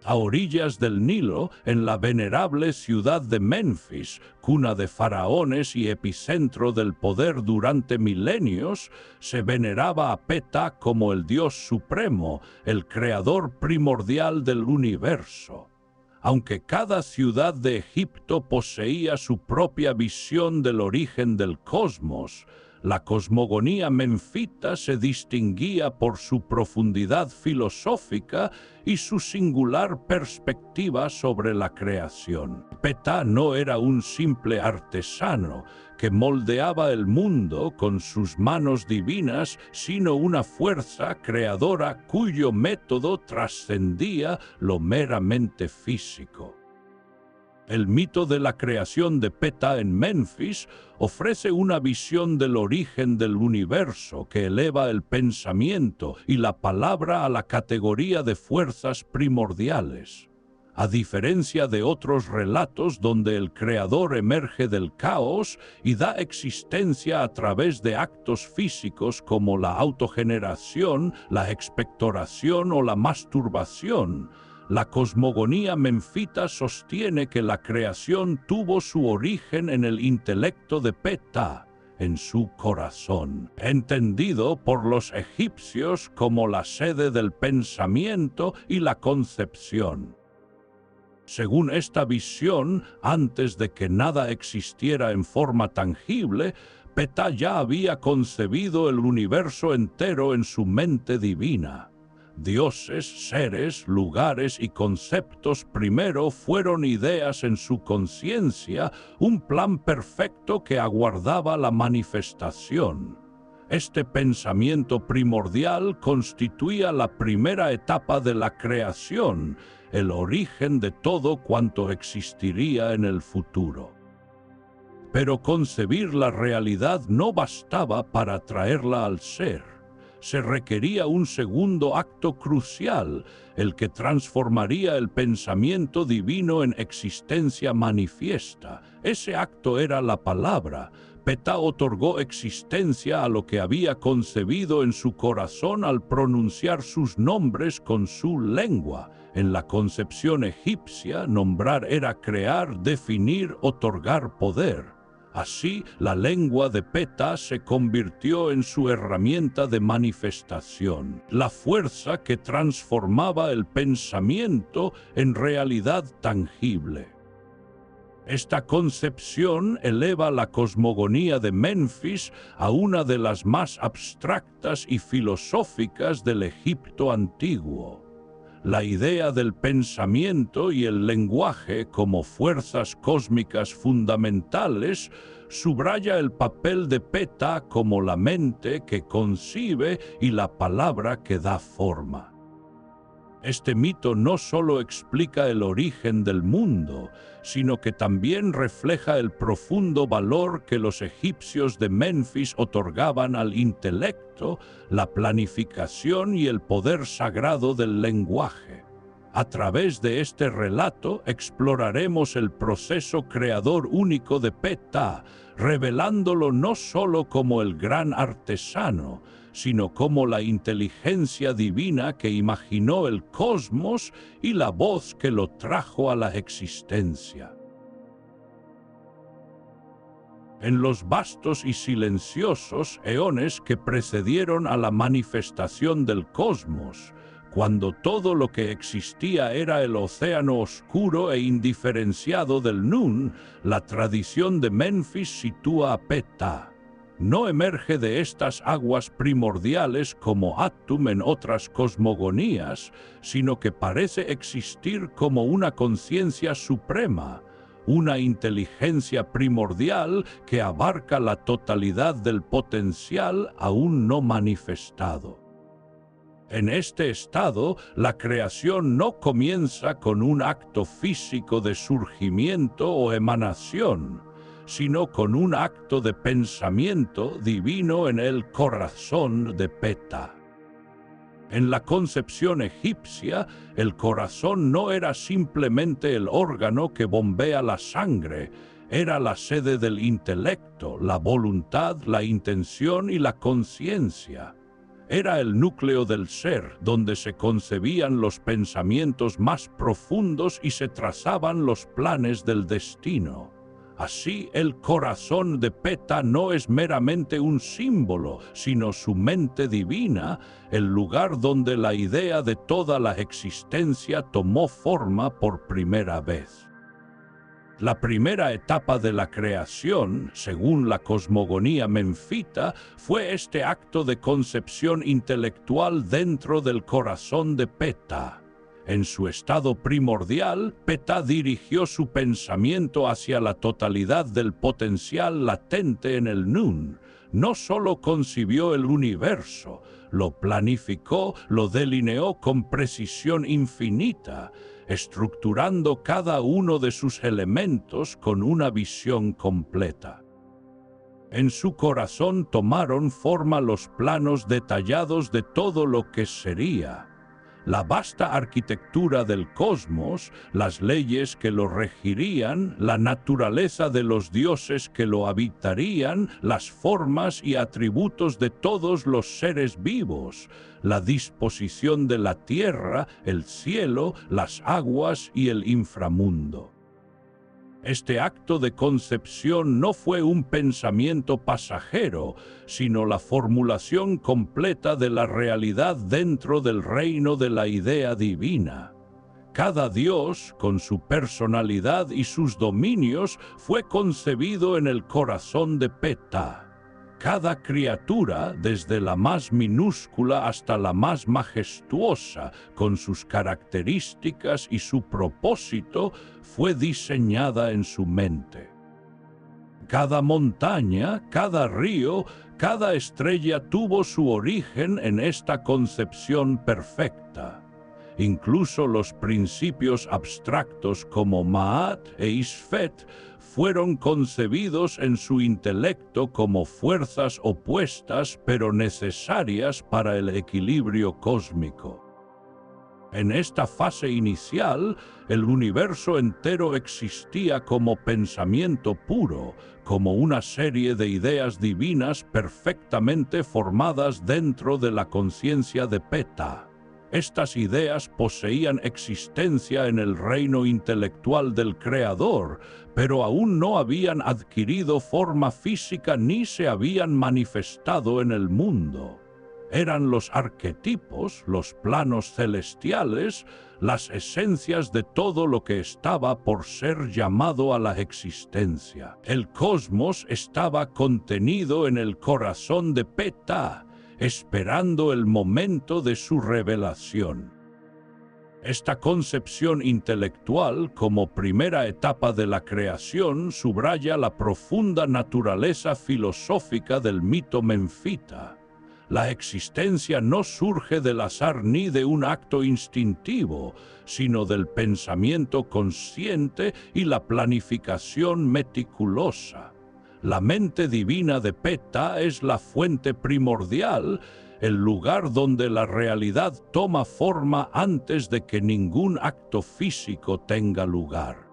A orillas del Nilo, en la venerable ciudad de Menfis, cuna de faraones y epicentro del poder durante milenios, se veneraba a Ptah como el dios supremo, el creador primordial del universo. Aunque cada ciudad de Egipto poseía su propia visión del origen del cosmos, la cosmogonía menfita se distinguía por su profundidad filosófica y su singular perspectiva sobre la creación. Ptah no era un simple artesano que moldeaba el mundo con sus manos divinas, sino una fuerza creadora cuyo método trascendía lo meramente físico. El mito de la creación de Ptah en Menfis ofrece una visión del origen del universo que eleva el pensamiento y la palabra a la categoría de fuerzas primordiales. A diferencia de otros relatos donde el creador emerge del caos y da existencia a través de actos físicos como la autogeneración, la expectoración o la masturbación, la cosmogonía menfita sostiene que la creación tuvo su origen en el intelecto de Ptah, en su corazón, entendido por los egipcios como la sede del pensamiento y la concepción. Según esta visión, antes de que nada existiera en forma tangible, Ptah ya había concebido el universo entero en su mente divina. Dioses, seres, lugares y conceptos primero fueron ideas en su conciencia, un plan perfecto que aguardaba la manifestación. Este pensamiento primordial constituía la primera etapa de la creación, el origen de todo cuanto existiría en el futuro. Pero concebir la realidad no bastaba para traerla al ser. Se requería un segundo acto crucial, el que transformaría el pensamiento divino en existencia manifiesta. Ese acto era la palabra. Ptah otorgó existencia a lo que había concebido en su corazón al pronunciar sus nombres con su lengua. En la concepción egipcia, nombrar era crear, definir, otorgar poder. Así, la lengua de Ptah se convirtió en su herramienta de manifestación, la fuerza que transformaba el pensamiento en realidad tangible. Esta concepción eleva la cosmogonía de Menfis a una de las más abstractas y filosóficas del Egipto antiguo. La idea del pensamiento y el lenguaje como fuerzas cósmicas fundamentales subraya el papel de Ptah como la mente que concibe y la palabra que da forma. Este mito no solo explica el origen del mundo, sino que también refleja el profundo valor que los egipcios de Menfis otorgaban al intelecto, la planificación y el poder sagrado del lenguaje. A través de este relato exploraremos el proceso creador único de Ptah, revelándolo no solo como el gran artesano, sino como la inteligencia divina que imaginó el cosmos y la voz que lo trajo a la existencia. En los vastos y silenciosos eones que precedieron a la manifestación del cosmos, cuando todo lo que existía era el océano oscuro e indiferenciado del Nun, la tradición de Menfis sitúa a Ptah. No emerge de estas aguas primordiales como Atum en otras cosmogonías, sino que parece existir como una conciencia suprema, una inteligencia primordial que abarca la totalidad del potencial aún no manifestado. En este estado, la creación no comienza con un acto físico de surgimiento o emanación, sino con un acto de pensamiento divino en el corazón de Ptah. En la concepción egipcia, el corazón no era simplemente el órgano que bombea la sangre, era la sede del intelecto, la voluntad, la intención y la conciencia. Era el núcleo del ser, donde se concebían los pensamientos más profundos y se trazaban los planes del destino. Así, el corazón de Peta no es meramente un símbolo, sino su mente divina, el lugar donde la idea de toda la existencia tomó forma por primera vez. La primera etapa de la creación, según la cosmogonía menfita, fue este acto de concepción intelectual dentro del corazón de Peta. En su estado primordial, Peta dirigió su pensamiento hacia la totalidad del potencial latente en el Nun. No solo concibió el universo, lo planificó, lo delineó con precisión infinita, estructurando cada uno de sus elementos con una visión completa. En su corazón tomaron forma los planos detallados de todo lo que sería. La vasta arquitectura del cosmos, las leyes que lo regirían, la naturaleza de los dioses que lo habitarían, las formas y atributos de todos los seres vivos, la disposición de la tierra, el cielo, las aguas y el inframundo. Este acto de concepción no fue un pensamiento pasajero, sino la formulación completa de la realidad dentro del reino de la idea divina. Cada dios, con su personalidad y sus dominios, fue concebido en el corazón de Peta. Cada criatura, desde la más minúscula hasta la más majestuosa, con sus características y su propósito, fue diseñada en su mente. Cada montaña, cada río, cada estrella tuvo su origen en esta concepción perfecta. Incluso los principios abstractos como Ma'at e Isfet fueron concebidos en su intelecto como fuerzas opuestas pero necesarias para el equilibrio cósmico. En esta fase inicial, el universo entero existía como pensamiento puro, como una serie de ideas divinas perfectamente formadas dentro de la conciencia de Peta. Estas ideas poseían existencia en el reino intelectual del Creador, pero aún no habían adquirido forma física ni se habían manifestado en el mundo. Eran los arquetipos, los planos celestiales, las esencias de todo lo que estaba por ser llamado a la existencia. El cosmos estaba contenido en el corazón de Peta, esperando el momento de su revelación. Esta concepción intelectual, como primera etapa de la creación, subraya la profunda naturaleza filosófica del mito menfita. La existencia no surge del azar ni de un acto instintivo, sino del pensamiento consciente y la planificación meticulosa. La mente divina de Peta es la fuente primordial, el lugar donde la realidad toma forma antes de que ningún acto físico tenga lugar.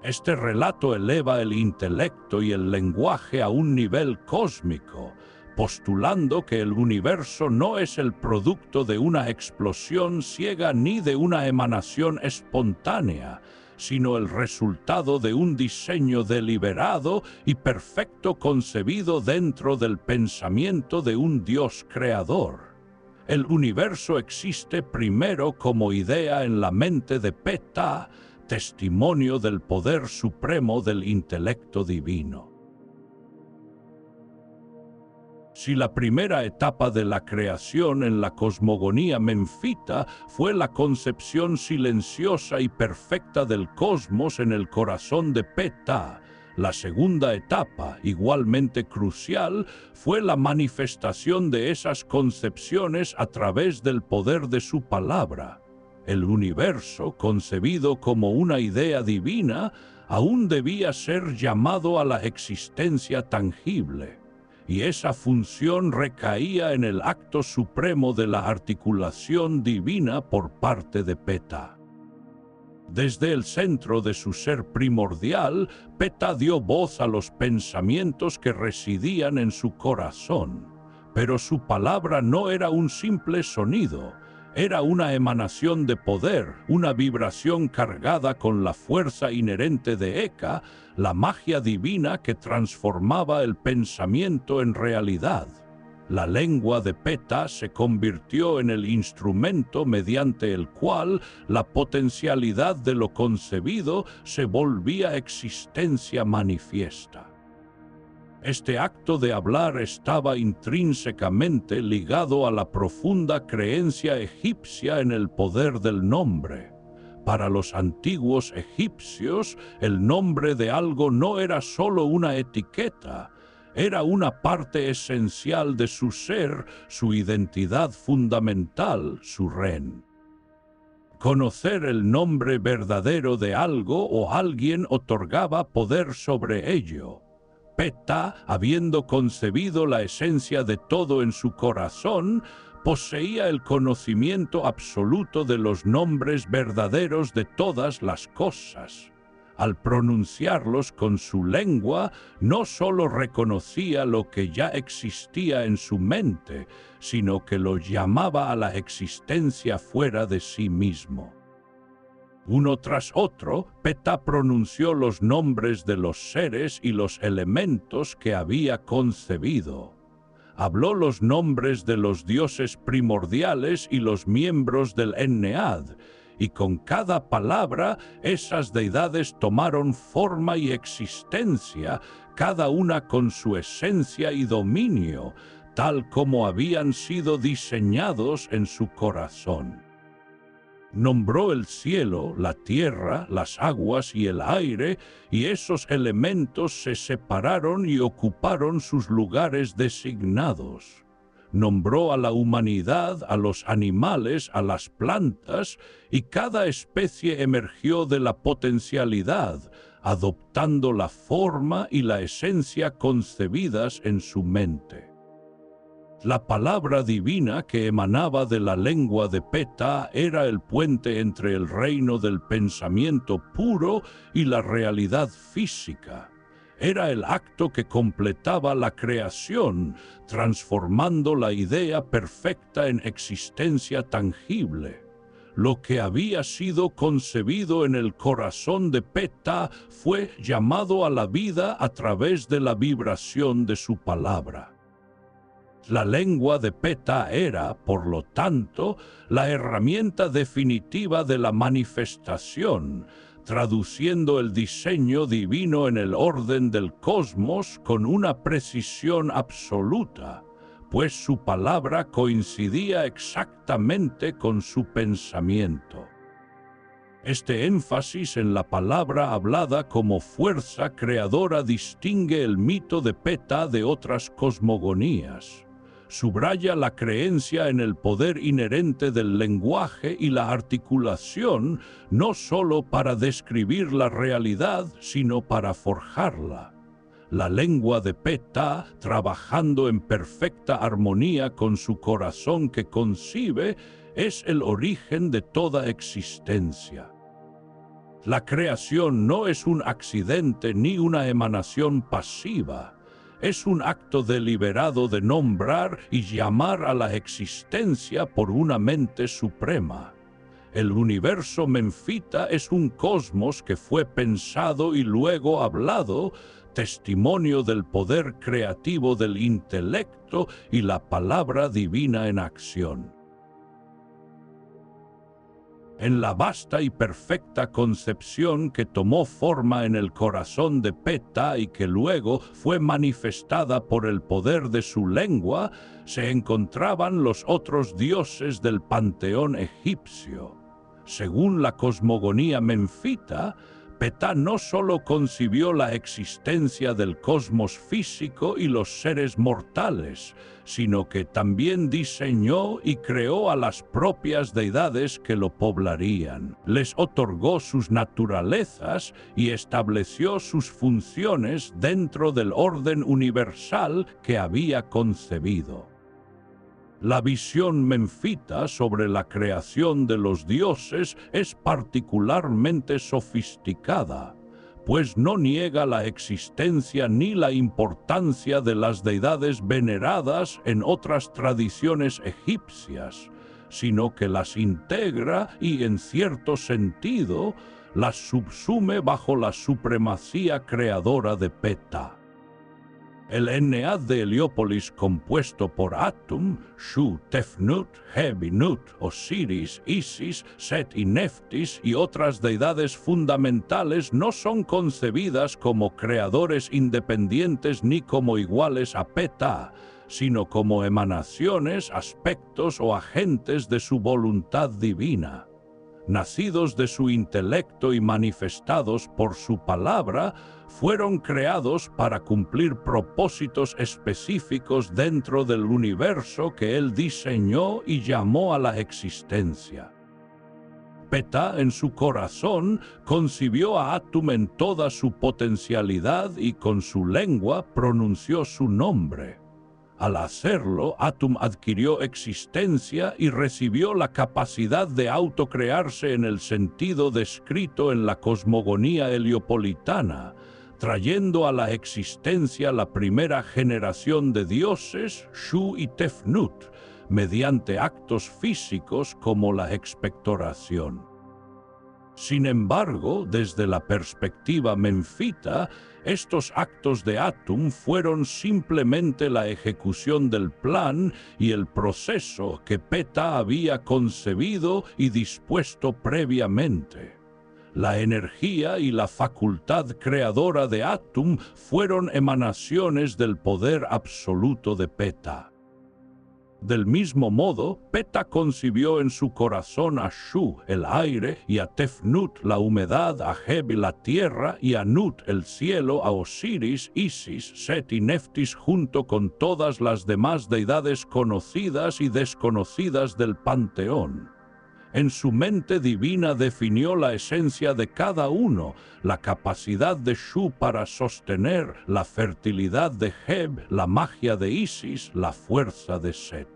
Este relato eleva el intelecto y el lenguaje a un nivel cósmico, postulando que el universo no es el producto de una explosión ciega ni de una emanación espontánea, sino el resultado de un diseño deliberado y perfecto concebido dentro del pensamiento de un Dios creador. El universo existe primero como idea en la mente de Peta, testimonio del poder supremo del intelecto divino. Si la primera etapa de la creación en la cosmogonía menfita fue la concepción silenciosa y perfecta del cosmos en el corazón de Peta, la segunda etapa, igualmente crucial, fue la manifestación de esas concepciones a través del poder de su palabra. El universo, concebido como una idea divina, aún debía ser llamado a la existencia tangible. Y esa función recaía en el acto supremo de la articulación divina por parte de Peta. Desde el centro de su ser primordial, Peta dio voz a los pensamientos que residían en su corazón. Pero su palabra no era un simple sonido, era una emanación de poder, una vibración cargada con la fuerza inherente de Eka, la magia divina que transformaba el pensamiento en realidad. La lengua de Ptah se convirtió en el instrumento mediante el cual la potencialidad de lo concebido se volvía existencia manifiesta. Este acto de hablar estaba intrínsecamente ligado a la profunda creencia egipcia en el poder del nombre. Para los antiguos egipcios, el nombre de algo no era solo una etiqueta, era una parte esencial de su ser, su identidad fundamental, su ren. Conocer el nombre verdadero de algo o alguien otorgaba poder sobre ello. Ptah, habiendo concebido la esencia de todo en su corazón, poseía el conocimiento absoluto de los nombres verdaderos de todas las cosas. Al pronunciarlos con su lengua, no solo reconocía lo que ya existía en su mente, sino que lo llamaba a la existencia fuera de sí mismo. Uno tras otro, Ptah pronunció los nombres de los seres y los elementos que había concebido. Habló los nombres de los dioses primordiales y los miembros del Ennead, y con cada palabra esas deidades tomaron forma y existencia, cada una con su esencia y dominio, tal como habían sido diseñados en su corazón. Nombró el cielo, la tierra, las aguas y el aire, y esos elementos se separaron y ocuparon sus lugares designados. Nombró a la humanidad, a los animales, a las plantas, y cada especie emergió de la potencialidad, adoptando la forma y la esencia concebidas en su mente. La palabra divina que emanaba de la lengua de Ptah era el puente entre el reino del pensamiento puro y la realidad física. Era el acto que completaba la creación, transformando la idea perfecta en existencia tangible. Lo que había sido concebido en el corazón de Ptah fue llamado a la vida a través de la vibración de su palabra. La lengua de Ptah era, por lo tanto, la herramienta definitiva de la manifestación, traduciendo el diseño divino en el orden del cosmos con una precisión absoluta, pues su palabra coincidía exactamente con su pensamiento. Este énfasis en la palabra hablada como fuerza creadora distingue el mito de Ptah de otras cosmogonías. Subraya la creencia en el poder inherente del lenguaje y la articulación, no solo para describir la realidad, sino para forjarla. La lengua de Ptah, trabajando en perfecta armonía con su corazón que concibe, es el origen de toda existencia. La creación no es un accidente ni una emanación pasiva. Es un acto deliberado de nombrar y llamar a la existencia por una mente suprema. El universo menfita es un cosmos que fue pensado y luego hablado, testimonio del poder creativo del intelecto y la palabra divina en acción. En la vasta y perfecta concepción que tomó forma en el corazón de Ptah y que luego fue manifestada por el poder de su lengua, se encontraban los otros dioses del panteón egipcio. Según la cosmogonía menfita, Ptah no solo concibió la existencia del cosmos físico y los seres mortales, sino que también diseñó y creó a las propias deidades que lo poblarían. Les otorgó sus naturalezas y estableció sus funciones dentro del orden universal que había concebido. La visión menfita sobre la creación de los dioses es particularmente sofisticada. pues no niega la existencia ni la importancia de las deidades veneradas en otras tradiciones egipcias, sino que las integra y, en cierto sentido, las subsume bajo la supremacía creadora de Ptah. El Ennead de Heliópolis, compuesto por Atum, Shu, Tefnut, Heb y Nut, Osiris, Isis, Set y Neftis y otras deidades fundamentales, no son concebidas como creadores independientes ni como iguales a Ptah, sino como emanaciones, aspectos o agentes de su voluntad divina. Nacidos de su intelecto y manifestados por su palabra, fueron creados para cumplir propósitos específicos dentro del universo que él diseñó y llamó a la existencia. Ptah, en su corazón, concibió a Atum en toda su potencialidad y con su lengua pronunció su nombre. Al hacerlo, Atum adquirió existencia y recibió la capacidad de autocrearse en el sentido descrito en la cosmogonía heliopolitana, trayendo a la existencia la primera generación de dioses, Shu y Tefnut, mediante actos físicos como la expectoración. Sin embargo, desde la perspectiva menfita, estos actos de Atum fueron simplemente la ejecución del plan y el proceso que Ptah había concebido y dispuesto previamente. La energía y la facultad creadora de Atum fueron emanaciones del poder absoluto de Ptah. Del mismo modo, Ptah concibió en su corazón a Shu, el aire, y a Tefnut, la humedad, a Heb, la tierra, y a Nut, el cielo, a Osiris, Isis, Set y Neftis, junto con todas las demás deidades conocidas y desconocidas del panteón. En su mente divina definió la esencia de cada uno, la capacidad de Shu para sostener, la fertilidad de Heb, la magia de Isis, la fuerza de Set.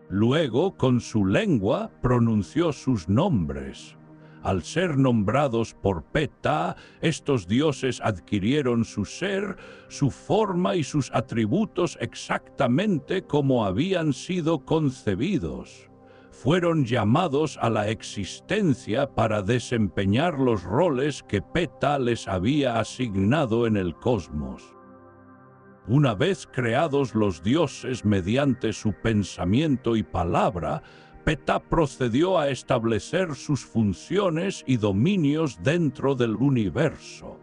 Luego, con su lengua, pronunció sus nombres. Al ser nombrados por Ptah, estos dioses adquirieron su ser, su forma y sus atributos exactamente como habían sido concebidos. Fueron llamados a la existencia para desempeñar los roles que Ptah les había asignado en el cosmos. Una vez creados los dioses mediante su pensamiento y palabra, Ptah procedió a establecer sus funciones y dominios dentro del universo.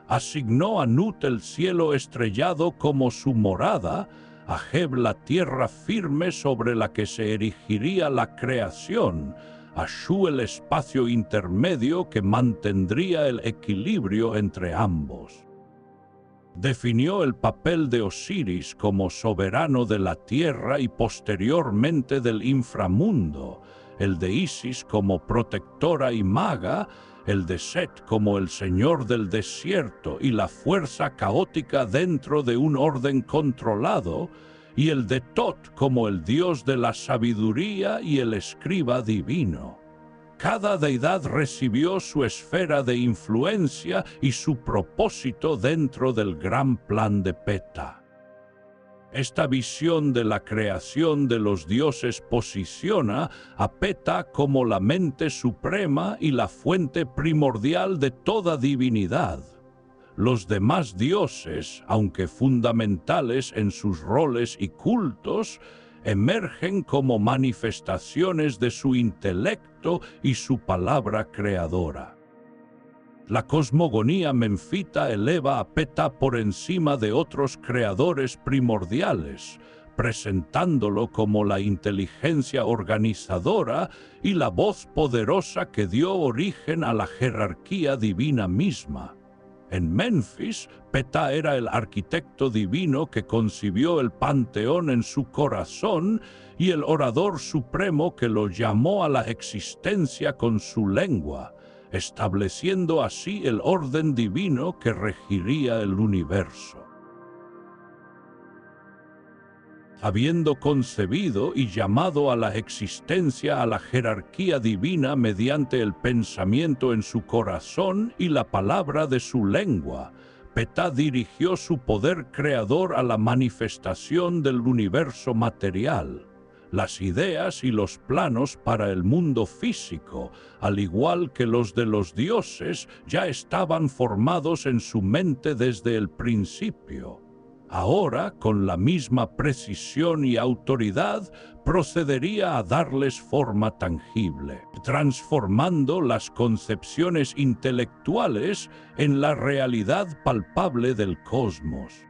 Asignó a Nut el cielo estrellado como su morada, a Heb la tierra firme sobre la que se erigiría la creación, a Shu el espacio intermedio que mantendría el equilibrio entre ambos. Definió el papel de Osiris como soberano de la tierra y posteriormente del inframundo, el de Isis como protectora y maga, el de Set como el señor del desierto y la fuerza caótica dentro de un orden controlado, y el de Tot como el dios de la sabiduría y el escriba divino. Cada deidad recibió su esfera de influencia y su propósito dentro del gran plan de Ptah. Esta visión de la creación de los dioses posiciona a Ptah como la mente suprema y la fuente primordial de toda divinidad. Los demás dioses, aunque fundamentales en sus roles y cultos, emergen como manifestaciones de su intelecto y su palabra creadora. La cosmogonía menfita eleva a Ptah por encima de otros creadores primordiales, presentándolo como la inteligencia organizadora y la voz poderosa que dio origen a la jerarquía divina misma. En Menfis, Ptah era el arquitecto divino que concibió el panteón en su corazón y el orador supremo que lo llamó a la existencia con su lengua, estableciendo así el orden divino que regiría el universo. Habiendo concebido y llamado a la existencia a la jerarquía divina mediante el pensamiento en su corazón y la palabra de su lengua, Ptah dirigió su poder creador a la manifestación del universo material. Las ideas y los planos para el mundo físico, al igual que los de los dioses, ya estaban formados en su mente desde el principio. Ahora, con la misma precisión y autoridad, procedería a darles forma tangible, transformando las concepciones intelectuales en la realidad palpable del cosmos.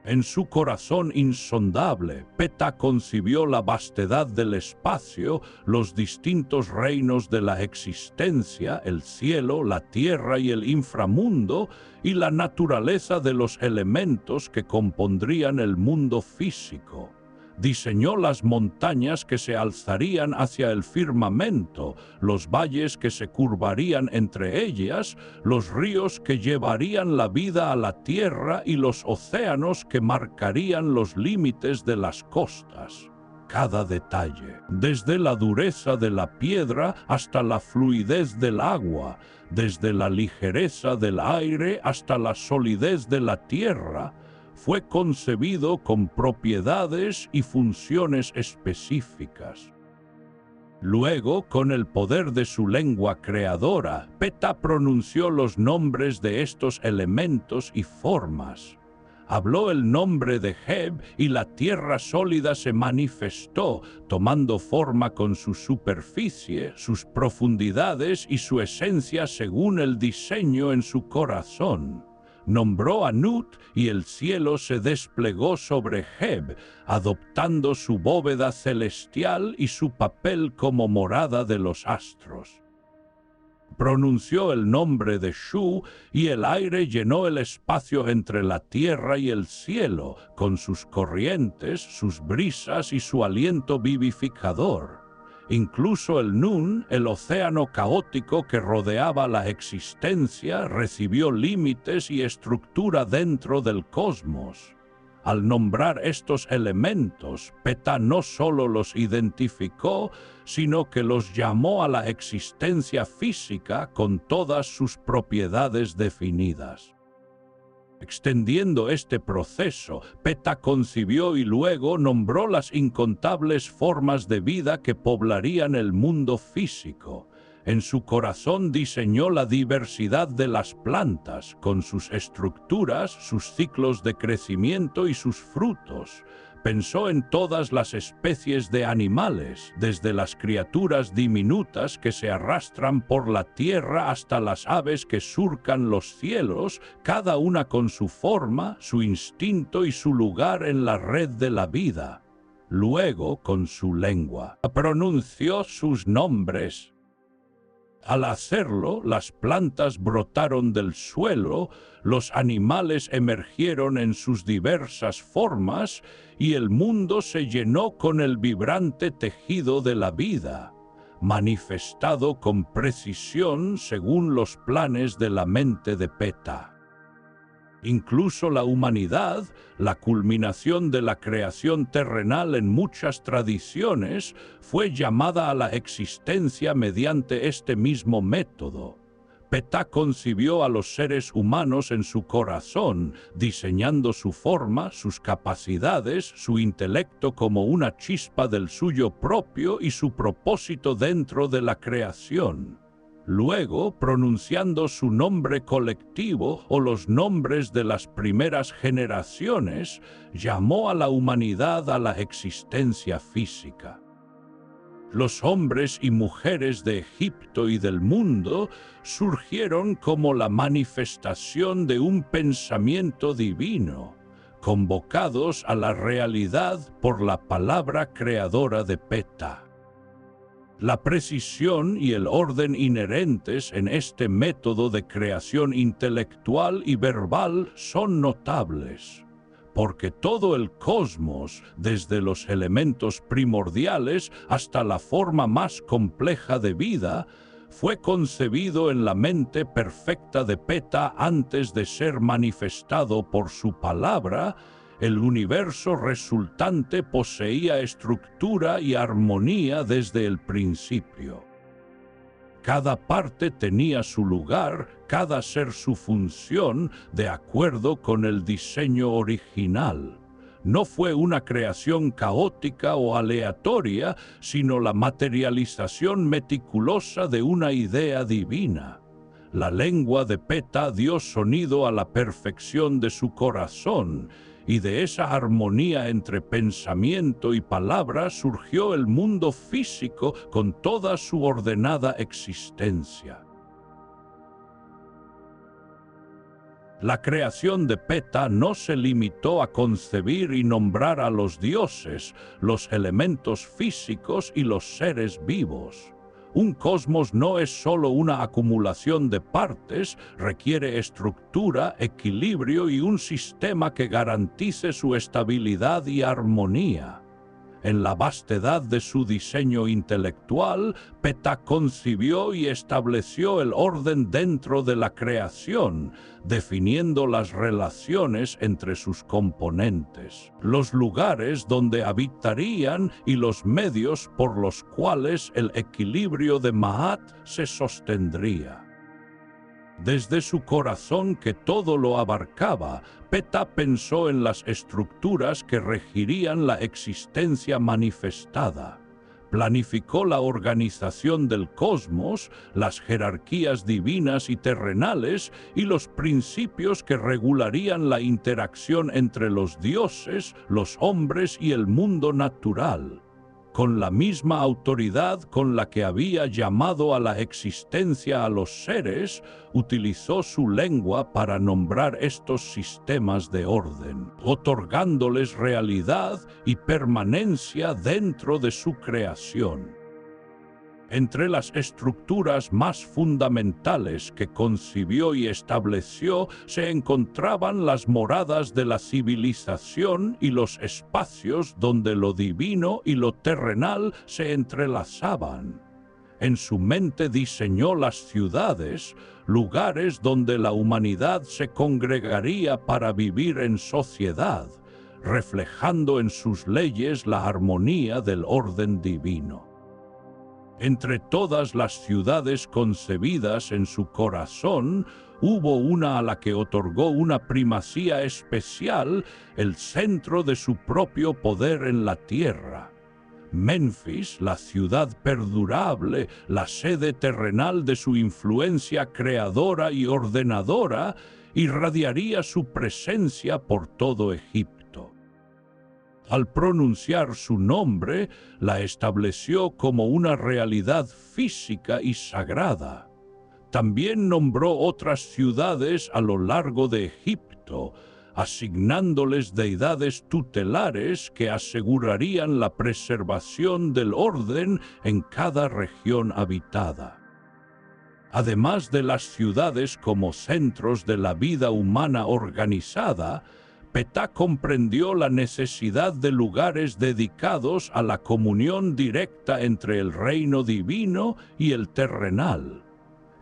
En su corazón insondable, Ptah concibió la vastedad del espacio, los distintos reinos de la existencia, el cielo, la tierra y el inframundo, y la naturaleza de los elementos que compondrían el mundo físico. Diseñó las montañas que se alzarían hacia el firmamento, los valles que se curvarían entre ellas, los ríos que llevarían la vida a la tierra y los océanos que marcarían los límites de las costas. Cada detalle, desde la dureza de la piedra hasta la fluidez del agua, desde la ligereza del aire hasta la solidez de la tierra, fue concebido con propiedades y funciones específicas. Luego, con el poder de su lengua creadora, Ptah pronunció los nombres de estos elementos y formas. Habló el nombre de Heb y la tierra sólida se manifestó, tomando forma con su superficie, sus profundidades y su esencia según el diseño en su corazón. Nombró a Nut y el cielo se desplegó sobre Heb, adoptando su bóveda celestial y su papel como morada de los astros. Pronunció el nombre de Shu y el aire llenó el espacio entre la tierra y el cielo, con sus corrientes, sus brisas y su aliento vivificador. Incluso el Nun, el océano caótico que rodeaba la existencia, recibió límites y estructura dentro del cosmos. Al nombrar estos elementos, Ptah no solo los identificó, sino que los llamó a la existencia física con todas sus propiedades definidas. Extendiendo este proceso, Ptah concibió y luego nombró las incontables formas de vida que poblarían el mundo físico. En su corazón diseñó la diversidad de las plantas, con sus estructuras, sus ciclos de crecimiento y sus frutos. Pensó en todas las especies de animales, desde las criaturas diminutas que se arrastran por la tierra hasta las aves que surcan los cielos, cada una con su forma, su instinto y su lugar en la red de la vida. Luego, con su lengua, pronunció sus nombres. Al hacerlo, las plantas brotaron del suelo, los animales emergieron en sus diversas formas y el mundo se llenó con el vibrante tejido de la vida, manifestado con precisión según los planes de la mente de Ptah. Incluso la humanidad, la culminación de la creación terrenal en muchas tradiciones, fue llamada a la existencia mediante este mismo método. Ptah concibió a los seres humanos en su corazón, diseñando su forma, sus capacidades, su intelecto como una chispa del suyo propio y su propósito dentro de la creación. Luego, pronunciando su nombre colectivo o los nombres de las primeras generaciones, llamó a la humanidad a la existencia física. Los hombres y mujeres de Egipto y del mundo surgieron como la manifestación de un pensamiento divino, convocados a la realidad por la palabra creadora de Ptah. La precisión y el orden inherentes en este método de creación intelectual y verbal son notables, porque todo el cosmos, desde los elementos primordiales hasta la forma más compleja de vida, fue concebido en la mente perfecta de Ptah antes de ser manifestado por su palabra, el universo resultante poseía estructura y armonía desde el principio. Cada parte tenía su lugar, cada ser su función, de acuerdo con el diseño original. No fue una creación caótica o aleatoria, sino la materialización meticulosa de una idea divina. La lengua de Ptah dio sonido a la perfección de su corazón, y de esa armonía entre pensamiento y palabra surgió el mundo físico con toda su ordenada existencia. La creación de Ptah no se limitó a concebir y nombrar a los dioses, los elementos físicos y los seres vivos. Un cosmos no es solo una acumulación de partes, requiere estructura, equilibrio y un sistema que garantice su estabilidad y armonía. En la vastedad de su diseño intelectual, Ptah concibió y estableció el orden dentro de la creación, definiendo las relaciones entre sus componentes, los lugares donde habitarían y los medios por los cuales el equilibrio de Ma'at se sostendría. Desde su corazón que todo lo abarcaba, Ptah pensó en las estructuras que regirían la existencia manifestada. Planificó la organización del cosmos, las jerarquías divinas y terrenales y los principios que regularían la interacción entre los dioses, los hombres y el mundo natural. Con la misma autoridad con la que había llamado a la existencia a los seres, utilizó su lengua para nombrar estos sistemas de orden, otorgándoles realidad y permanencia dentro de su creación. Entre las estructuras más fundamentales que concibió y estableció se encontraban las moradas de la civilización y los espacios donde lo divino y lo terrenal se entrelazaban. En su mente diseñó las ciudades, lugares donde la humanidad se congregaría para vivir en sociedad, reflejando en sus leyes la armonía del orden divino. Entre todas las ciudades concebidas en su corazón, hubo una a la que otorgó una primacía especial, el centro de su propio poder en la tierra. Menfis, la ciudad perdurable, la sede terrenal de su influencia creadora y ordenadora, irradiaría su presencia por todo Egipto. Al pronunciar su nombre, la estableció como una realidad física y sagrada. También nombró otras ciudades a lo largo de Egipto, asignándoles deidades tutelares que asegurarían la preservación del orden en cada región habitada. Además de las ciudades como centros de la vida humana organizada, Ptah comprendió la necesidad de lugares dedicados a la comunión directa entre el reino divino y el terrenal.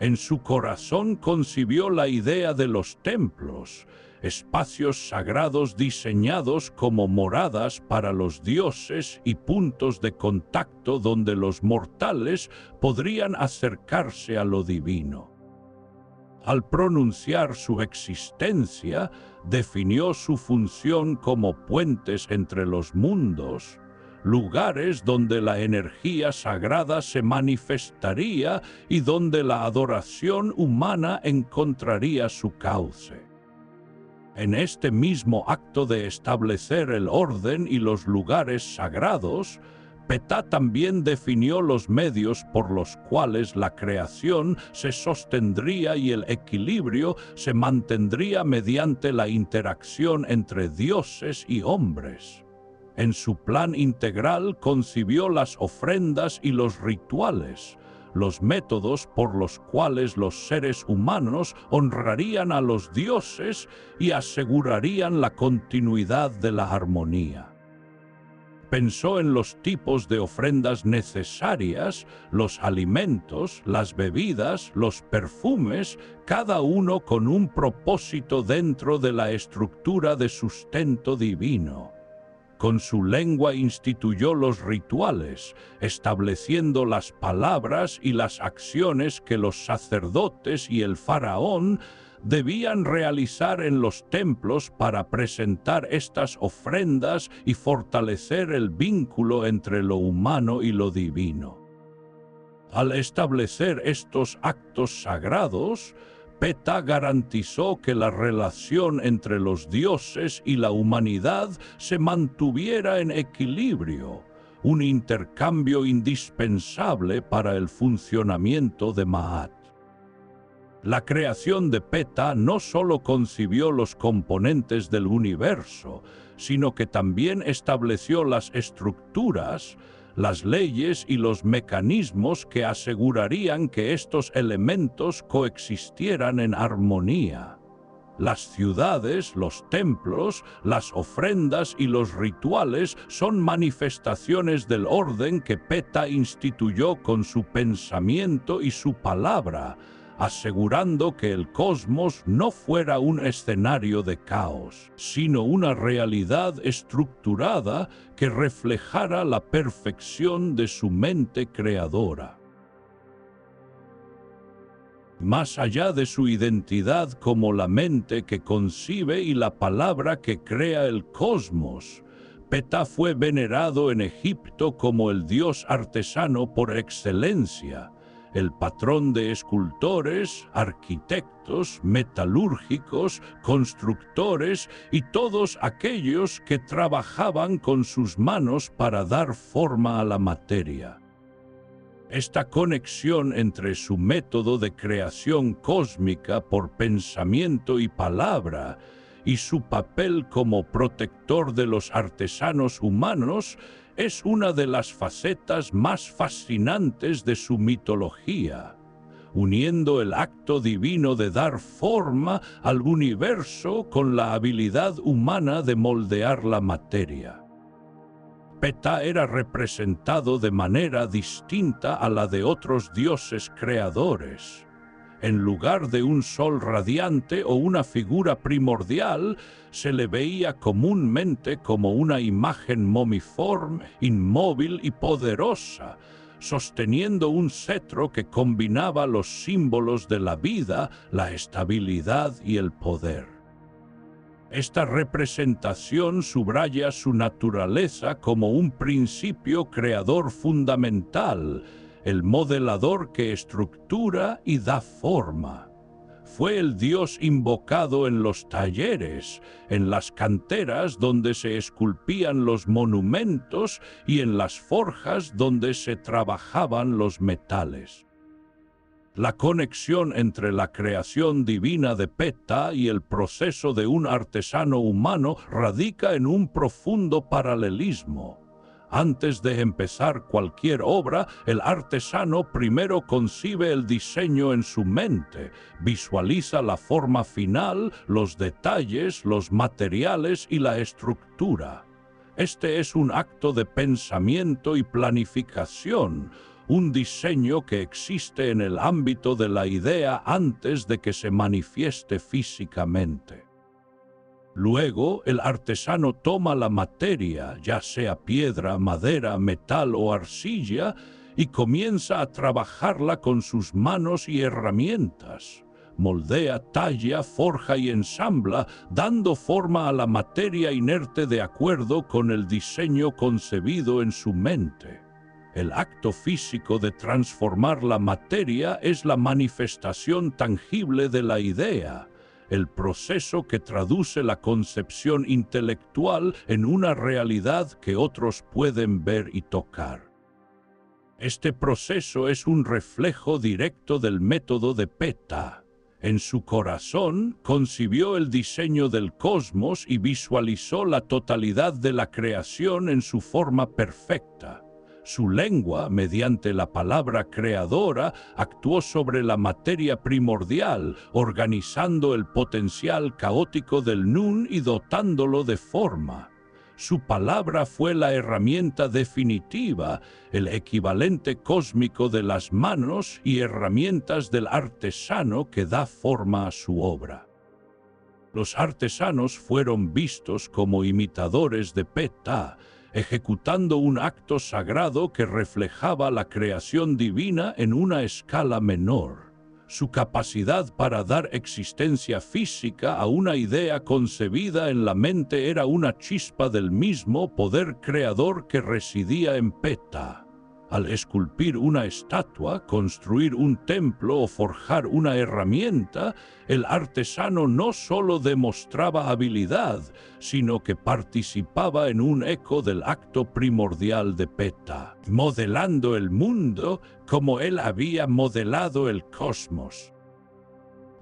En su corazón concibió la idea de los templos, espacios sagrados diseñados como moradas para los dioses y puntos de contacto donde los mortales podrían acercarse a lo divino. Al pronunciar su existencia, definió su función como puentes entre los mundos, lugares donde la energía sagrada se manifestaría y donde la adoración humana encontraría su cauce. En este mismo acto de establecer el orden y los lugares sagrados, Ptah también definió los medios por los cuales la creación se sostendría y el equilibrio se mantendría mediante la interacción entre dioses y hombres. En su plan integral concibió las ofrendas y los rituales, los métodos por los cuales los seres humanos honrarían a los dioses y asegurarían la continuidad de la armonía. Pensó en los tipos de ofrendas necesarias, los alimentos, las bebidas, los perfumes, cada uno con un propósito dentro de la estructura de sustento divino. Con su lengua instituyó los rituales, estableciendo las palabras y las acciones que los sacerdotes y el faraón debían realizar en los templos para presentar estas ofrendas y fortalecer el vínculo entre lo humano y lo divino. Al establecer estos actos sagrados, Ptah garantizó que la relación entre los dioses y la humanidad se mantuviera en equilibrio, un intercambio indispensable para el funcionamiento de Ma'at. La creación de Ptah no solo concibió los componentes del universo, sino que también estableció las estructuras, las leyes y los mecanismos que asegurarían que estos elementos coexistieran en armonía. Las ciudades, los templos, las ofrendas y los rituales son manifestaciones del orden que Ptah instituyó con su pensamiento y su palabra, asegurando que el cosmos no fuera un escenario de caos, sino una realidad estructurada que reflejara la perfección de su mente creadora. Más allá de su identidad como la mente que concibe y la palabra que crea el cosmos, Ptah fue venerado en Egipto como el dios artesano por excelencia, el patrón de escultores, arquitectos, metalúrgicos, constructores y todos aquellos que trabajaban con sus manos para dar forma a la materia. Esta conexión entre su método de creación cósmica por pensamiento y palabra y su papel como protector de los artesanos humanos es una de las facetas más fascinantes de su mitología, uniendo el acto divino de dar forma al universo con la habilidad humana de moldear la materia. Ptah era representado de manera distinta a la de otros dioses creadores. En lugar de un sol radiante o una figura primordial, se le veía comúnmente como una imagen momiforme, inmóvil y poderosa, sosteniendo un cetro que combinaba los símbolos de la vida, la estabilidad y el poder. Esta representación subraya su naturaleza como un principio creador fundamental, el modelador que estructura y da forma. Fue el dios invocado en los talleres, en las canteras donde se esculpían los monumentos y en las forjas donde se trabajaban los metales. La conexión entre la creación divina de Ptah y el proceso de un artesano humano radica en un profundo paralelismo. Antes de empezar cualquier obra, el artesano primero concibe el diseño en su mente, visualiza la forma final, los detalles, los materiales y la estructura. Este es un acto de pensamiento y planificación, un diseño que existe en el ámbito de la idea antes de que se manifieste físicamente. Luego, el artesano toma la materia, ya sea piedra, madera, metal o arcilla, y comienza a trabajarla con sus manos y herramientas. Moldea, talla, forja y ensambla, dando forma a la materia inerte de acuerdo con el diseño concebido en su mente. El acto físico de transformar la materia es la manifestación tangible de la idea, el proceso que traduce la concepción intelectual en una realidad que otros pueden ver y tocar. Este proceso es un reflejo directo del método de Ptah. En su corazón concibió el diseño del cosmos y visualizó la totalidad de la creación en su forma perfecta. Su lengua, mediante la palabra creadora, actuó sobre la materia primordial, organizando el potencial caótico del Nun y dotándolo de forma. Su palabra fue la herramienta definitiva, el equivalente cósmico de las manos y herramientas del artesano que da forma a su obra. Los artesanos fueron vistos como imitadores de Ptah, ejecutando un acto sagrado que reflejaba la creación divina en una escala menor. Su capacidad para dar existencia física a una idea concebida en la mente era una chispa del mismo poder creador que residía en Ptah. Al esculpir una estatua, construir un templo o forjar una herramienta, el artesano no solo demostraba habilidad, sino que participaba en un eco del acto primordial de Ptah, modelando el mundo como él había modelado el cosmos.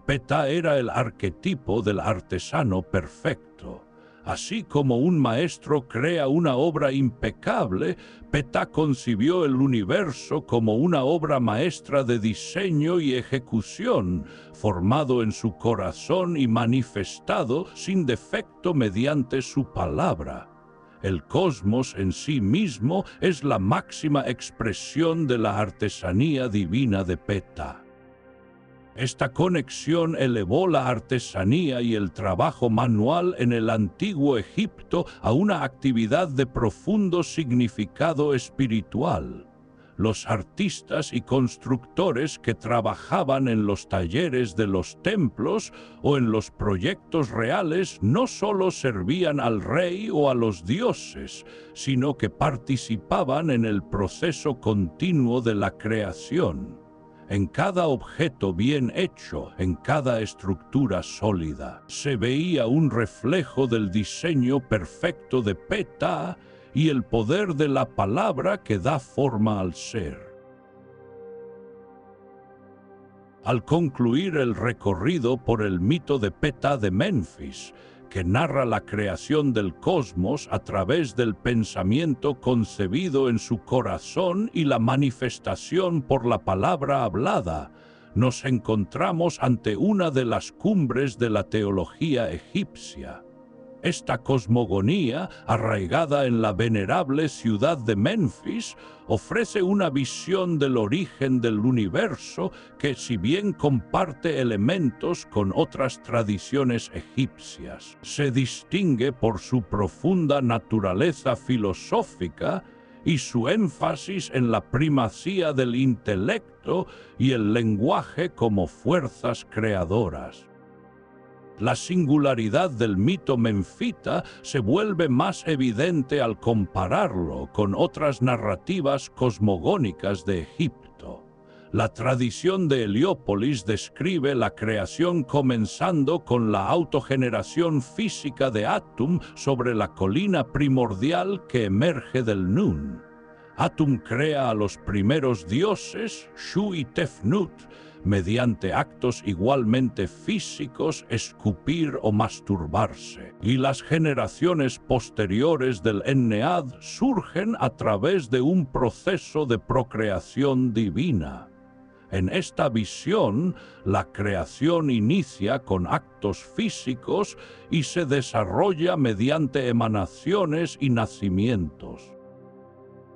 Ptah era el arquetipo del artesano perfecto. Así como un maestro crea una obra impecable, Ptah concibió el universo como una obra maestra de diseño y ejecución, formado en su corazón y manifestado sin defecto mediante su palabra. El cosmos en sí mismo es la máxima expresión de la artesanía divina de Ptah. Esta conexión elevó la artesanía y el trabajo manual en el antiguo Egipto a una actividad de profundo significado espiritual. Los artistas y constructores que trabajaban en los talleres de los templos o en los proyectos reales no solo servían al rey o a los dioses, sino que participaban en el proceso continuo de la creación. En cada objeto bien hecho, en cada estructura sólida, se veía un reflejo del diseño perfecto de Ptah y el poder de la palabra que da forma al ser. Al concluir el recorrido por el mito de Ptah de Menfis, que narra la creación del cosmos a través del pensamiento concebido en su corazón y la manifestación por la palabra hablada, nos encontramos ante una de las cumbres de la teología egipcia. Esta cosmogonía, arraigada en la venerable ciudad de Menfis, ofrece una visión del origen del universo que, si bien comparte elementos con otras tradiciones egipcias, se distingue por su profunda naturaleza filosófica y su énfasis en la primacía del intelecto y el lenguaje como fuerzas creadoras. La singularidad del mito menfita se vuelve más evidente al compararlo con otras narrativas cosmogónicas de Egipto. La tradición de Heliópolis describe la creación comenzando con la autogeneración física de Atum sobre la colina primordial que emerge del Nun. Atum crea a los primeros dioses, Shu y Tefnut, mediante actos igualmente físicos, escupir o masturbarse. Y las generaciones posteriores del Ennead surgen a través de un proceso de procreación divina. En esta visión, la creación inicia con actos físicos y se desarrolla mediante emanaciones y nacimientos.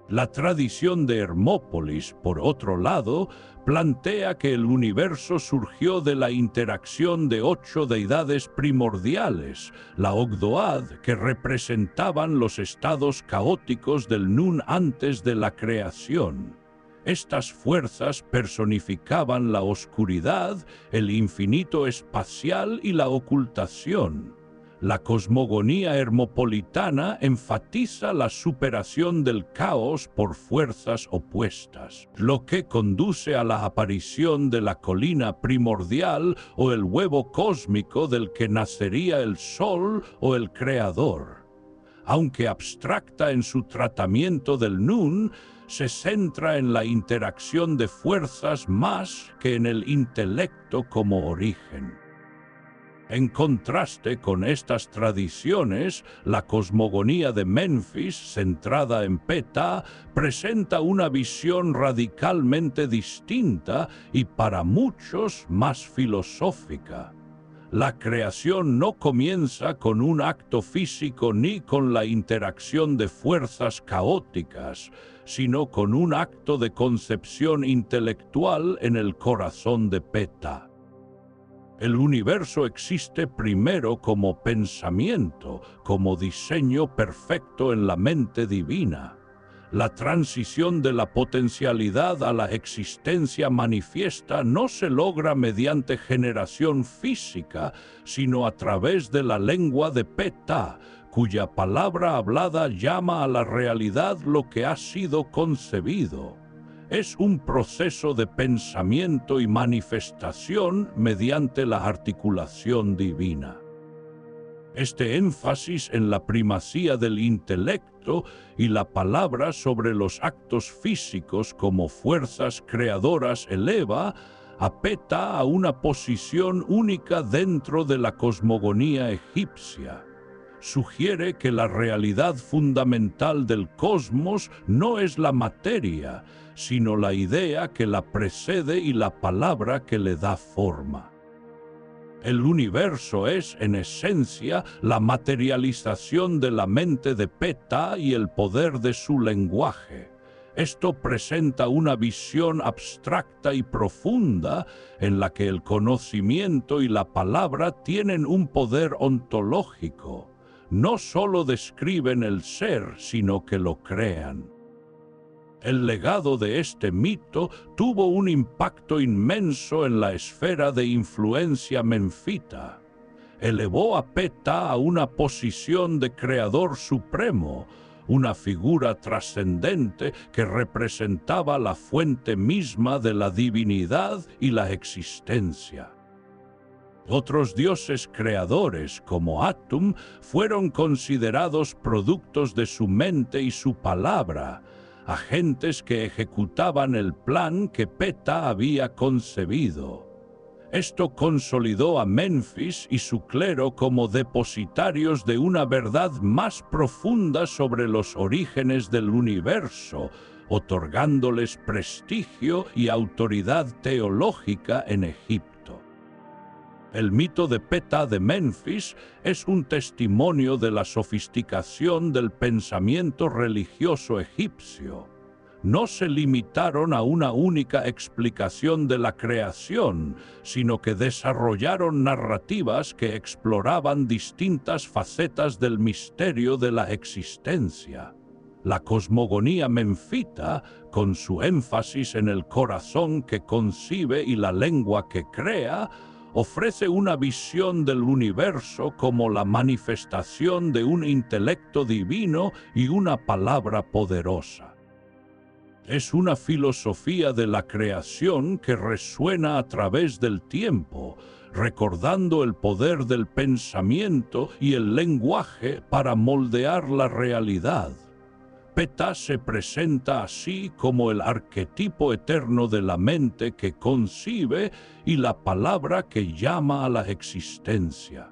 La tradición de Hermópolis, por otro lado, plantea que el universo surgió de la interacción de 8 deidades primordiales, la Ogdoad, que representaban los estados caóticos del Nun antes de la creación. Estas fuerzas personificaban la oscuridad, el infinito espacial y la ocultación. La cosmogonía hermopolitana enfatiza la superación del caos por fuerzas opuestas, lo que conduce a la aparición de la colina primordial o el huevo cósmico del que nacería el sol o el creador. Aunque abstracta en su tratamiento del Nun, se centra en la interacción de fuerzas más que en el intelecto como origen. En contraste con estas tradiciones, la cosmogonía de Menfis, centrada en Ptah, presenta una visión radicalmente distinta y para muchos más filosófica. La creación no comienza con un acto físico ni con la interacción de fuerzas caóticas, sino con un acto de concepción intelectual en el corazón de Ptah. El universo existe primero como pensamiento, como diseño perfecto en la mente divina. La transición de la potencialidad a la existencia manifiesta no se logra mediante generación física, sino a través de la lengua de Ptah, cuya palabra hablada llama a la realidad lo que ha sido concebido. Es un proceso de pensamiento y manifestación mediante la articulación divina. Este énfasis en la primacía del intelecto y la palabra sobre los actos físicos como fuerzas creadoras eleva a Ptah a una posición única dentro de la cosmogonía egipcia. Sugiere que la realidad fundamental del cosmos no es la materia, sino la idea que la precede y la palabra que le da forma. El universo es, en esencia, la materialización de la mente de Ptah y el poder de su lenguaje. Esto presenta una visión abstracta y profunda en la que el conocimiento y la palabra tienen un poder ontológico. No solo describen el ser, sino que lo crean. El legado de este mito tuvo un impacto inmenso en la esfera de influencia menfita. Elevó a Ptah a una posición de creador supremo, una figura trascendente que representaba la fuente misma de la divinidad y la existencia. Otros dioses creadores, como Atum, fueron considerados productos de su mente y su palabra, agentes que ejecutaban el plan que Ptah había concebido. Esto consolidó a Menfis y su clero como depositarios de una verdad más profunda sobre los orígenes del universo, otorgándoles prestigio y autoridad teológica en Egipto. El mito de Ptah de Menfis es un testimonio de la sofisticación del pensamiento religioso egipcio. No se limitaron a una única explicación de la creación, sino que desarrollaron narrativas que exploraban distintas facetas del misterio de la existencia. La cosmogonía menfita, con su énfasis en el corazón que concibe y la lengua que crea, ofrece una visión del universo como la manifestación de un intelecto divino y una palabra poderosa. Es una filosofía de la creación que resuena a través del tiempo, recordando el poder del pensamiento y el lenguaje para moldear la realidad. Ptah se presenta así como el arquetipo eterno de la mente que concibe y la palabra que llama a la existencia.